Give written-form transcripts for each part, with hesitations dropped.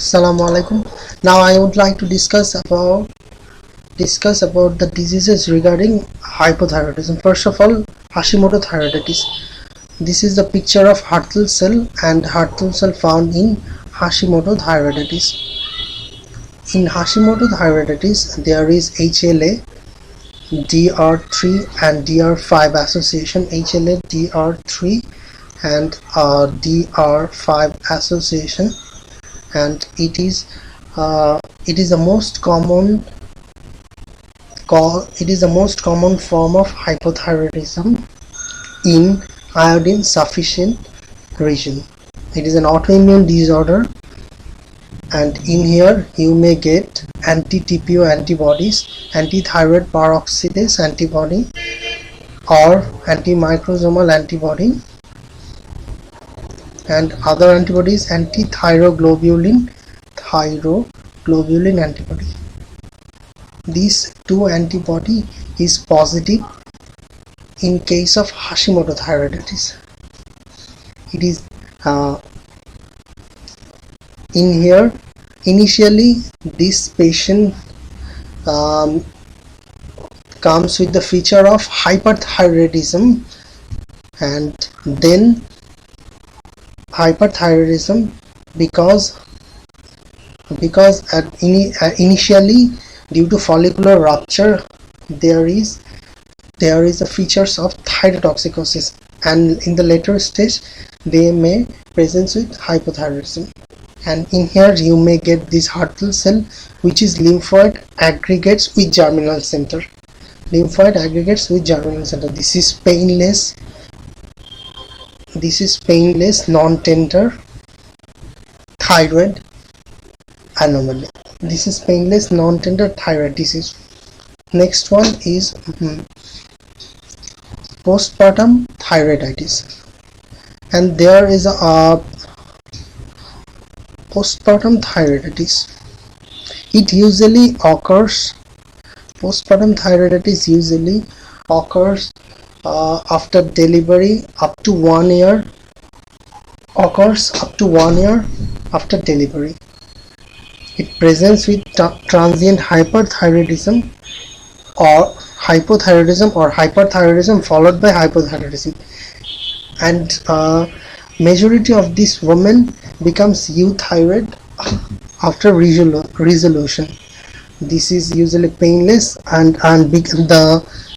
Assalamu alaikum. Now I would like to discuss about the diseases regarding hypothyroidism. First of all, Hashimoto thyroiditis. This is the picture of Hurtle cell and Hurtle cell found in Hashimoto thyroiditis. In Hashimoto thyroiditis, there is HLA, DR3 and DR5 association. HLA, DR3 and DR5 association, and it is the most common form of hypothyroidism in iodine sufficient region. It is an autoimmune disorder, and in here you may get anti-TPO antibodies, anti-thyroid peroxidase antibody, or antimicrosomal antibody, and other antibodies, anti-thyroglobulin antibody. These two antibody is positive in case of Hashimoto thyroiditis. It is in here initially this patient comes with the feature of hyperthyroidism, and then hyperthyroidism because initially due to follicular rupture there is a features of thyrotoxicosis, and in the later stage they may present with hypothyroidism. And in here you may get this Hurtle cell, which is lymphoid aggregates with germinal center. This is painless non-tender thyroid anomaly. This is painless non-tender thyroid disease. Next one is postpartum thyroiditis, and there is a postpartum thyroiditis. Postpartum thyroiditis usually occurs after delivery, up to 1 year after delivery. It presents with transient hyperthyroidism or hyperthyroidism followed by hypothyroidism, and majority of these women becomes euthyroid after resolution. This is usually painless and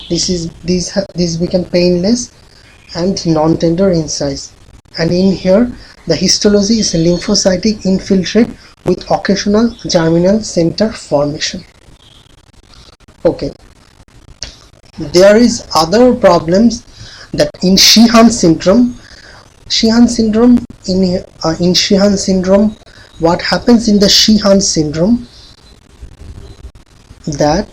these become painless and non-tender in size. And in here the histology is lymphocytic infiltrate with occasional germinal center formation. Okay, there is other problems that in Sheehan syndrome, what happens in the Sheehan syndrome, that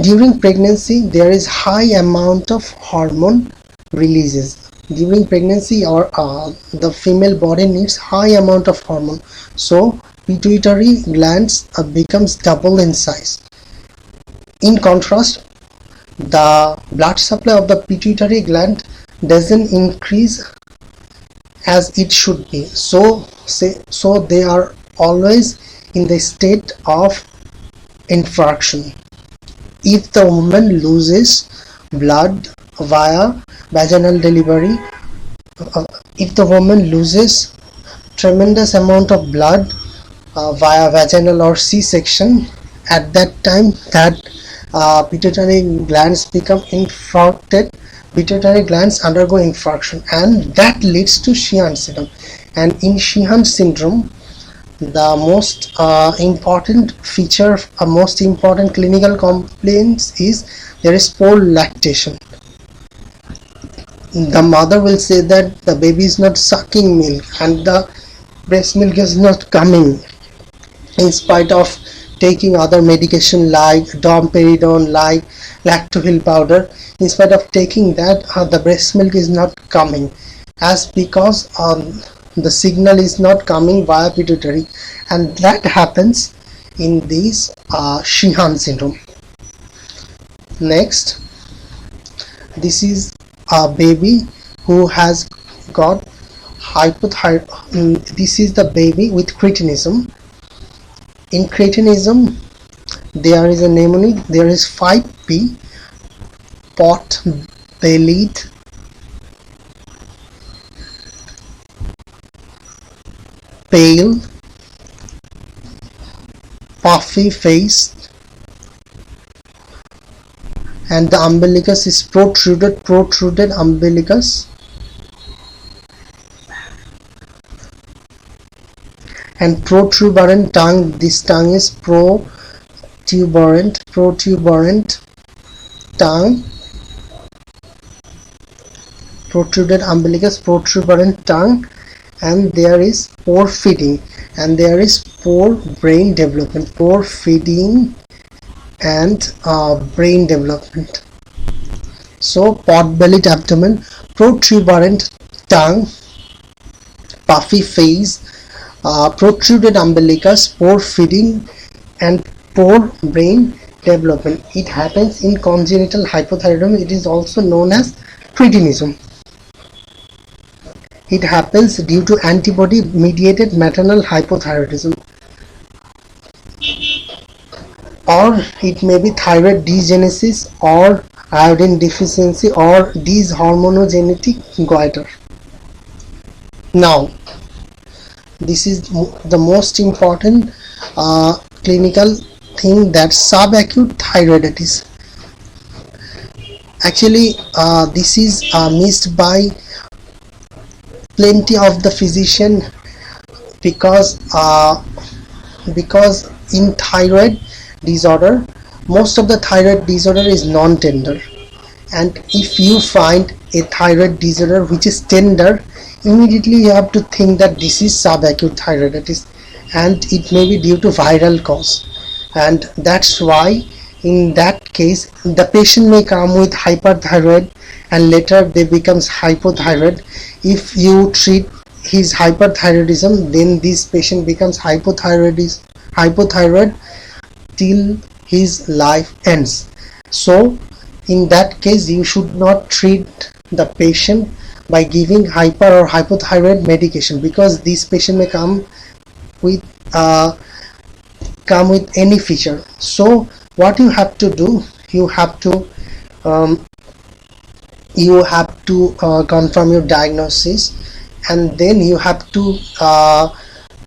during pregnancy there is high amount of hormone releases. During pregnancy, or the female body needs high amount of hormone, so pituitary glands becomes double in size. In contrast, the blood supply of the pituitary gland doesn't increase as it should be, so they are always in the state of infarction. If the woman loses blood via vaginal delivery, if the woman loses tremendous amount of blood via vaginal or C-section, at that time that pituitary glands become infarcted. Pituitary glands undergo infarction, and that leads to Sheehan syndrome. And in Sheehan syndrome, the most important feature, most important clinical complaints is there is poor lactation. The mother will say that the baby is not sucking milk and the breast milk is not coming, in spite of taking other medication like domperidone, like lactohil powder. In spite of taking that, the breast milk is not coming, as because the signal is not coming via pituitary, and that happens in this Sheehan syndrome. Next, this is a baby who has got This is the baby with cretinism. In cretinism, there is a mnemonic. There is 5P: pot-bellied, pale, puffy-faced, and the umbilicus is protruded umbilicus, and protuberant tongue. This tongue is protuberant tongue, protruded umbilicus, protuberant tongue, and there is pore feeding, and there is pore brain development, pore feeding and brain development. So pot-bellied abdomen, protuberant tongue, puffy face, protruded umbilicus, pore feeding and pore brain development. It happens in congenital hypothyroidism. It is also known as cretinism. It happens due to antibody mediated maternal hypothyroidism, or it may be thyroid degenesis or iodine deficiency or dyshormonogenetic goiter. Now, this is the most important clinical thing, that subacute thyroiditis. Actually, this is missed by plenty of the physician, because in thyroid disorder, most of the thyroid disorder is non-tender, and if you find a thyroid disorder which is tender, immediately you have to think that this is subacute thyroiditis, and it may be due to viral cause. And that's why in that case the patient may come with hyperthyroid and later they becomes hypothyroid. If you treat his hyperthyroidism, then this patient becomes hypothyroid till his life ends. So in that case you should not treat the patient by giving hyper or hypothyroid medication, because this patient may come with any feature. So what you have to do, you have to confirm your diagnosis, and then you have to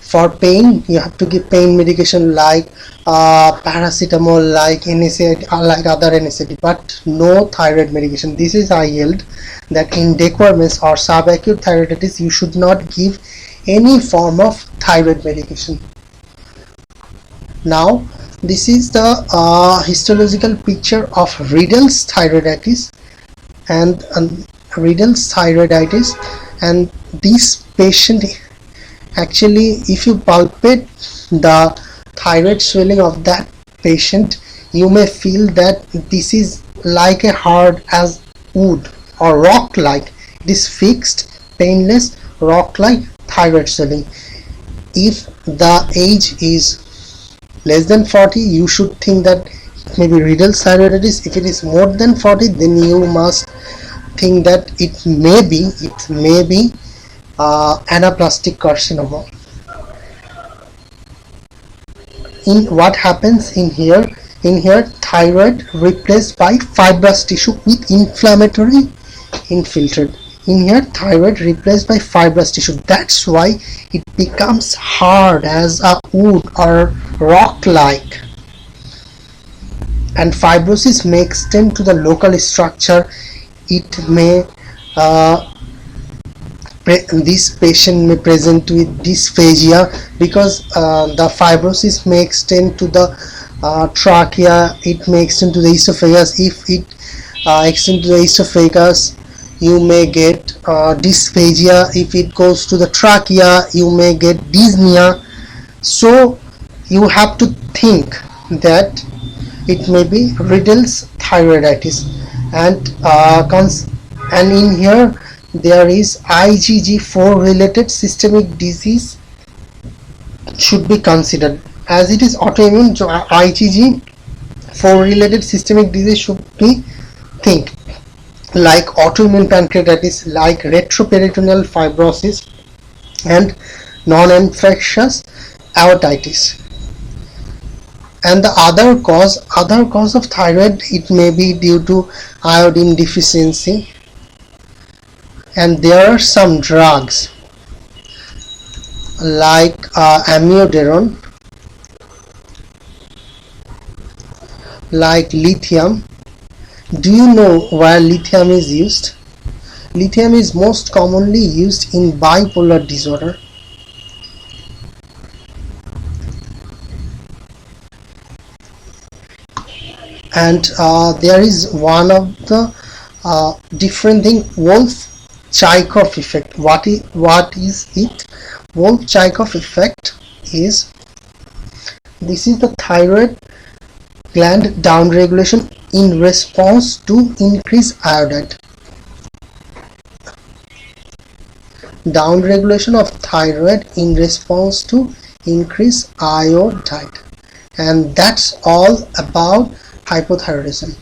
for pain you have to give pain medication like paracetamol, like NSAID, like other NSAID, but no thyroid medication. This is I held that in dequorments or subacute thyroiditis you should not give any form of thyroid medication. Now this is the histological picture of Riedl's thyroiditis, and and this patient, actually if you palpate the thyroid swelling of that patient, you may feel that this is like a hard as wood or rock like. It is fixed, painless, rock like thyroid swelling. If the age is less than 40, you should think that it may be Riedl's thyroiditis. If it is more than 40, then you must think that it may be anaplastic carcinoma. In what happens in here thyroid replaced by fibrous tissue with inflammatory infiltrate. In here thyroid replaced by fibrous tissue, that's why it becomes hard as a wood or rock like, and fibrosis may extend to the local structure. It may this patient may present with dysphagia, because the fibrosis may extend to the trachea, it may extend to the esophagus. If it extends to the esophagus, you may get dysphagia. If it goes to the trachea, you may get dyspnea. So you have to think that it may be Riedl's thyroiditis, and in here there is IgG4 related systemic disease should be considered. As it is autoimmune, so IgG4 related systemic disease should be think like autoimmune pancreatitis, like retroperitoneal fibrosis, and non-infectious aortitis. And the other cause of thyroid, it may be due to iodine deficiency, and there are some drugs like amiodarone, like lithium. Do you know where lithium is used? Lithium is most commonly used in bipolar disorder. And there is one of the different thing, Wolff-Chaikoff effect. What is it? Wolff-Chaikoff effect is, this is the thyroid gland downregulation in response to increased iodide. Downregulation of thyroid in response to increased iodide. And that's all about hypothyroidism.